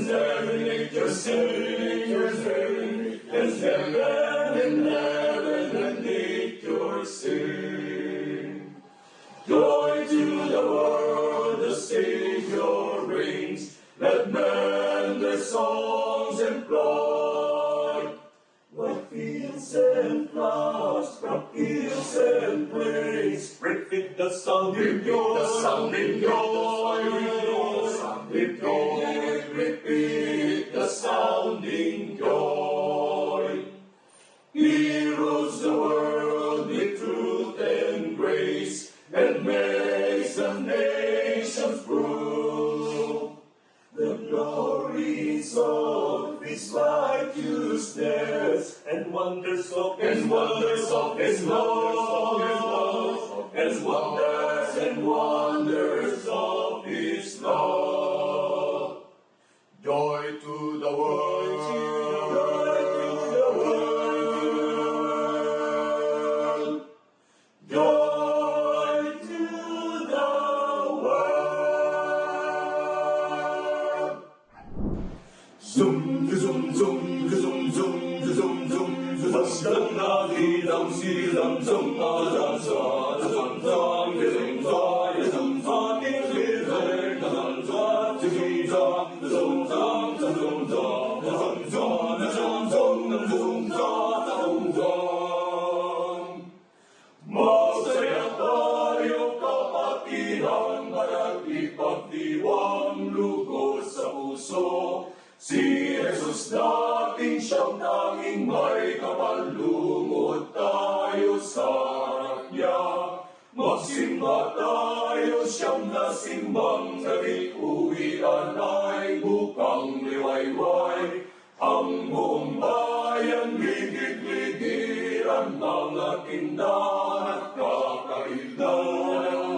Serenade your serenade, there's heaven in heaven sing. Joy to the world, the Savior reigns. Let men their songs employ. What fields and flowers, from hills and plains, repeat the sounding joy, the sounding joy, with joy, repeat the sounding joy. He rules the world with truth and grace, and makes the nations prove the glories of His righteousness, and wonders of His love, and wonders of His love. Joy to the world, joy to the world, joy to the world. Zoom, zoom, zoom, zoom, zoom, zoom, zoom. Masdan natin ang silang sa malansa, sa masaya tayo kapatiran, at ipagdiwang lugod sa puso. Si Jesus nating siyang tanging may kapalungod tayo sa harap niya. Magsimba tayo siyang nasimbang, naging uwian ay bukang liwayway. Ang buong bayan ligid-ligid, ang mga tindahan at kakailan.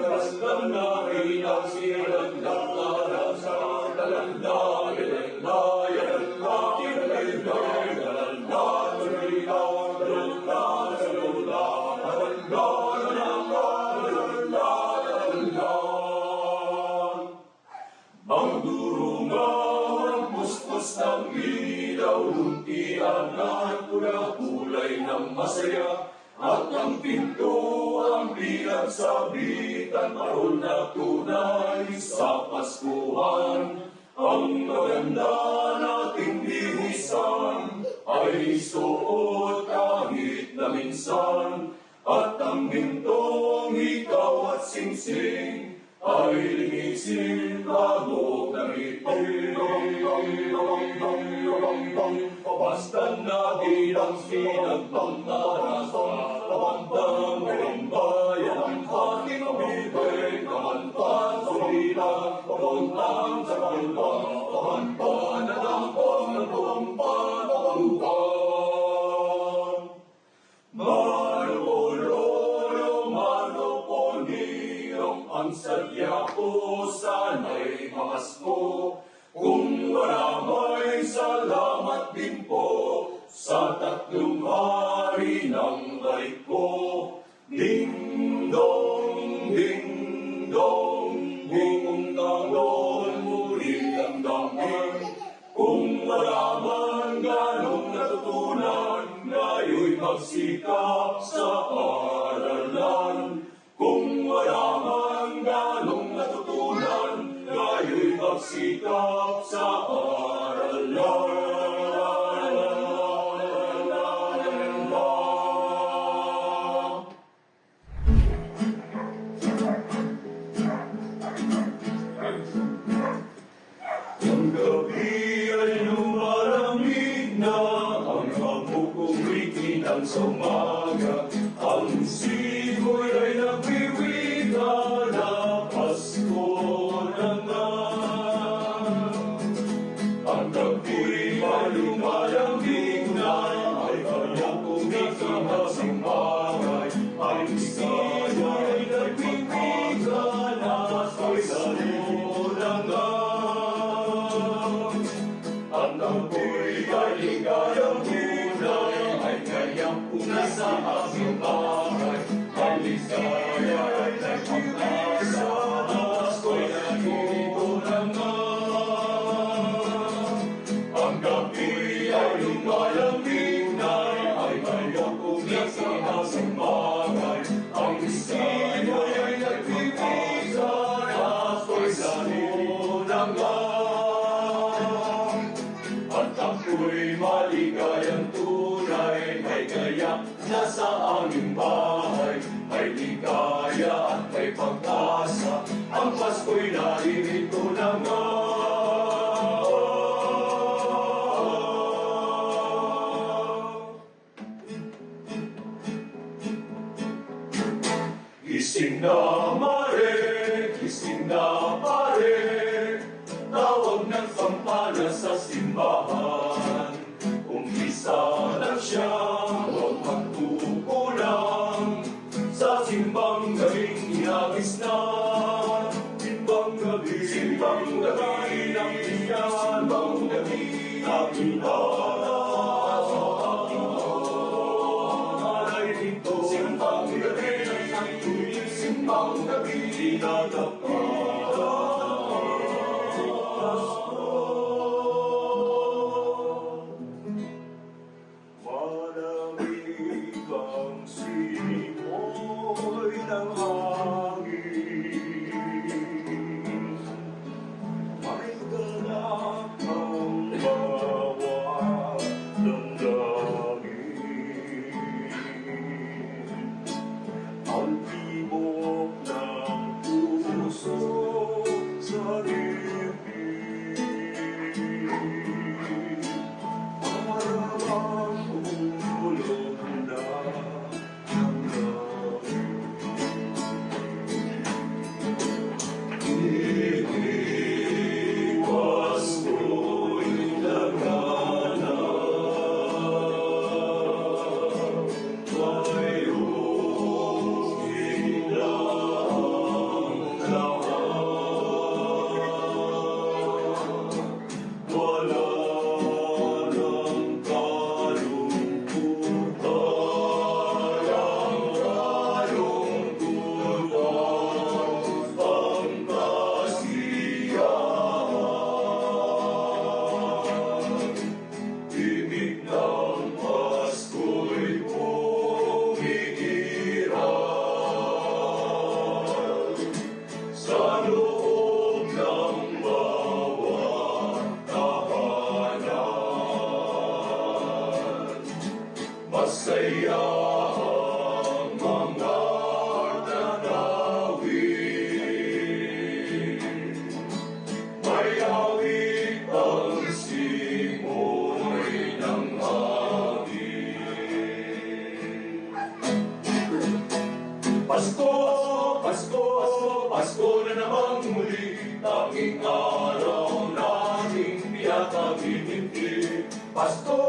Masdan natin ang silang nagdarasa, ang durungan, ang puspos ng ilaw, luntian at pula-kulay ng masaya, at ang pinto, ang pinagsabitan, parol na tunay sa Paskuhan. Ang maganda nating bihisan ay suot kahit na minsan, at ang gintong ikaw at singsing ay linisin bago nangipin. Pabastan natin ang sinagpangarasan, pabantang ng bayan ang ating bibig, kamantan sa bilang, pabuntang sa kalbang, pahanpan at ang pangnatumpan, pabukan. Ang sadya ko sana'y makasko, kung wala may salamat din po sa tatlong hari ng balik ko. Ding dong, buong taon muling damdamin. Kung wala man ganong natutunan, ngayon magsikap sa aralan. Kung wala man ganong natutunan, ngayon magsikap sa aralan. Ang gabi ay lumalamig na, ang hamog kumikinang sa umaga, ang simoy ay nagwiwita na Pasko na nga. Ang gabi ay lumalamig na, ay kanyang kumikinang sa umaga, ang simoy ay nagwiwita na Pasko na nga. Ang apoy ay ligayang tunay, ay kanyang una sa aming bahay. Ang ligaya ay nagpapasa, Pasko'y nandito na nga. Ang gabi ay lumalamig na, ay maligayang tunay, may gayak na sa aming bahay. May ligaya at may pag-asa, ang Pasko'y naririto na nga. Gising na mare, gising na pare, tawag ng kampana sa simbahan. Umpisa na siya, huwag magkukulang, sa simbang gabing inagis na. Simbang gabi ng tiyan, simbang gabi ng inalas. Alay dito, simbang gabi ng tuwing, simbang gabi malamig ang simoy ng hangin, may galak ang bawat damdamin. Ang tibok ng puso sa dibdib, parang umulog na ang langit. Iwas ko'y laganap, mayroong biglang lahat. Wala nang kalungkutan, ang kalungkutan, ang kasiyahan. Ibig ng Pasko'y umiiral sa loob ng bawat tahanan. Masaya ang mga tanawin, may awit ang simoy ng hangin. Pasko, Pasko, Pasko na namang muli, tanging araw nating tiyatagin. Pasko,